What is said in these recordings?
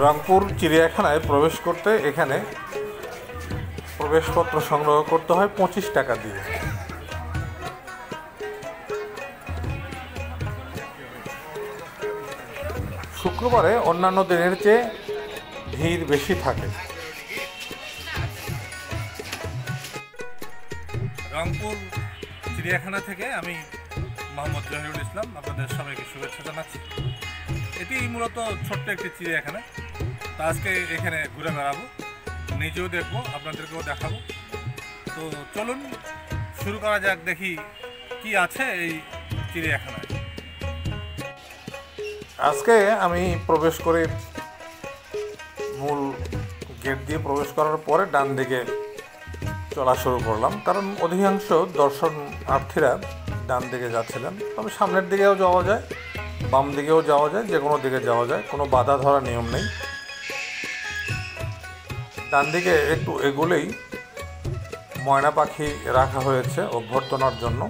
রংপুর চিড়িয়াখানায় প্রবেশ করতে এখানে প্রবেশপত্র সংগ্রহ করতে হয় 25 টাকা দিয়ে। শুক্রবারে অন্যান্য দিনের চেয়ে ভিড় বেশি থাকে। রংপুর চিড়িয়াখানা থেকে আমি মোহাম্মদ জহিরুল ইসলাম আপনাদের সবাইকে শুভেচ্ছা জানাচ্ছি। এটি মূলত ছোট্ট একটি চিড়িয়াখানা। তো আজকে এখানে ঘুরে বেড়াবো, নিজেও দেখবো, আপনাদেরকেও দেখাবো। তো চলুন শুরু করা যাক, দেখি কি আছে এই চিড়িয়াখানায়। আজকে আমি প্রবেশ করে মূল গেট দিয়ে প্রবেশ করার পরে ডান দিকে চলা শুরু করলাম, কারণ অধিকাংশ দর্শনার্থীরা ডান দিকে যাচ্ছিলেন। তবে সামনের দিকেও যাওয়া যায়, বাম দিকেও যাওয়া যায়, যে কোনো দিকে যাওয়া যায়, কোনো বাধা ধরা নিয়ম নেই। ডান দিকে একটু এগুলেই ময়না পাখি রাখা হয়েছে অভ্যর্থনার জন্য।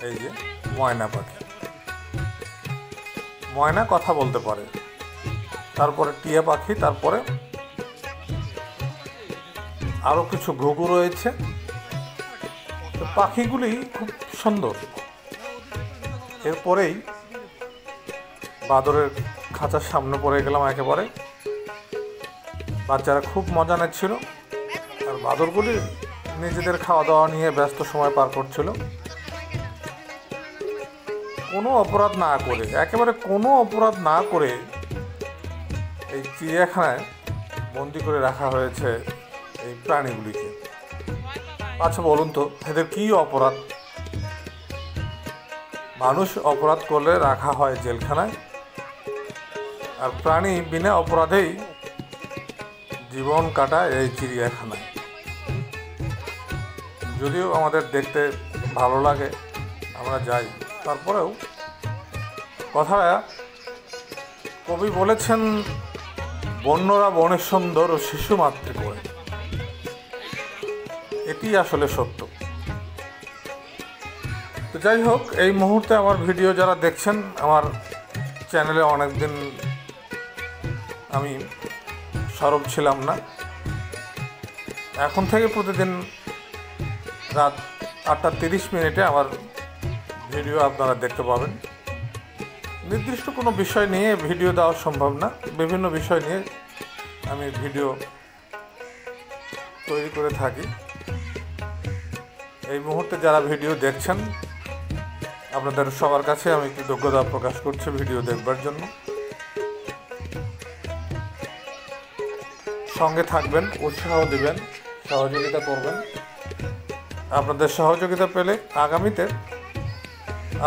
এই যে ময়না পাখি, ময়না কথা বলতে পারে। তারপরে টিয়া পাখি, তারপরে আরও কিছু ঘুঘু রয়েছে। তো পাখিগুলি খুব সুন্দর। এরপরেই বাদরের খাঁচার সামনে পড়ে গেলাম একেবারে। বাচ্চারা খুব মজা নিচ্ছিল, আর বাদরগুলি নিজেদের খাওয়া দাওয়া নিয়ে ব্যস্ত সময় পার করছিল। কোনো অপরাধ না করে, একেবারে কোনো অপরাধ না করে এই চিড়িয়াখানায় বন্দি করে রাখা হয়েছে এই প্রাণীগুলিকে। আচ্ছা বলুন তো, এদের কী অপরাধ? মানুষ অপরাধ করলে রাখা হয় জেলখানায়, আর প্রাণী বিনা অপরাধেই জীবন কাটায় এই চিড়িয়াখানায়। যদিও আমাদের দেখতে ভালো লাগে, আমরা যাই, তারপরেও কথাটা কবি বলেছেন, বন্যরা বনে সুন্দর ও শিশু মাতৃ করে। এটি আসলে সত্য। তো যাই হোক, এই মুহূর্তে আমার ভিডিও যারা দেখছেন, আমার চ্যানেলে অনেক দিন আমি সরব ছিলাম না। এখন থেকে প্রতিদিন রাত 8:30 আমার ভিডিও আপনারা দেখতে পাবেন। নির্দিষ্ট কোনো বিষয় নিয়ে ভিডিও দেওয়া সম্ভব না, বিভিন্ন বিষয় নিয়ে আমি ভিডিও তৈরি করে থাকি। এই মুহূর্তে যারা ভিডিও দেখছেন, আপনাদের সবার কাছে আমি কৃতজ্ঞতা প্রকাশ করছি ভিডিও দেখবার জন্য। সঙ্গে থাকবেন, উৎসাহ দিবেন, সহযোগিতা করবেন। আপনাদের সহযোগিতা পেলে আগামীতে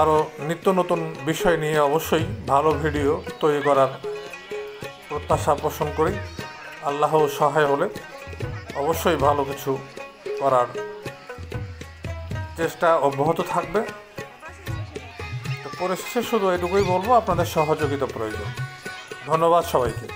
আরও নিত্য নতুন বিষয় নিয়ে অবশ্যই ভালো ভিডিও তৈরি করার প্রত্যাশা পোষণ করি। আল্লাহ সহায় হলে অবশ্যই ভালো কিছু করার চেষ্টা অব্যাহত থাকবে। তো পরিশেষে শুধু এটুকুই বলবো, আপনাদের সহযোগিতা প্রয়োজন। ধন্যবাদ সবাইকে।